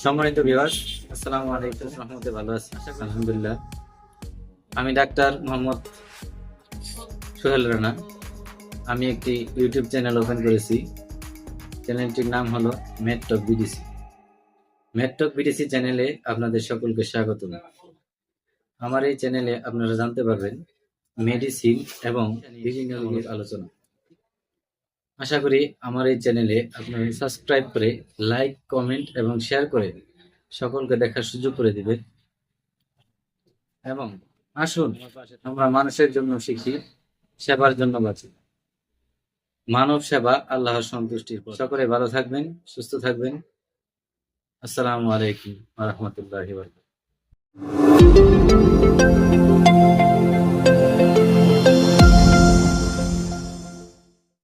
সম্মানিত ভিউয়ার্স, আসসালামু আলাইকুম। রহমতে ভালো আছি আলহামদুলিল্লাহ। আমি ডাক্তার মোহাম্মদ সোহেল রানা। আমি একটি ইউটিউব চ্যানেল ওপেন করেছি। চ্যানেলটির নাম হলো মেডটক বিডিসি। মেডটক বিডিসি চ্যানেলে আপনাদের সকলকে স্বাগত। আমার এই চ্যানেলে আপনারা জানতে পারবেন মেডিসিন এবং বিভিন্ন রোগের আলোচনা। আশা করি আমার এই চ্যানেলে আপনারা সাবস্ক্রাইব করে লাইক, কমেন্ট এবং শেয়ার করে সকলকে দেখার সুযোগ করে দিবেন। এবং আসুন আমরা মানুষের জন্য শিখি, সেবার জন্য বাঁচি। মানব সেবা আল্লাহর সন্তুষ্টির পথ। সকলে ভালো থাকবেন, সুস্থ থাকবেন। আসসালামু আলাইকুম ওয়া রাহমাতুল্লাহি ওয়া বারাকাতুহু।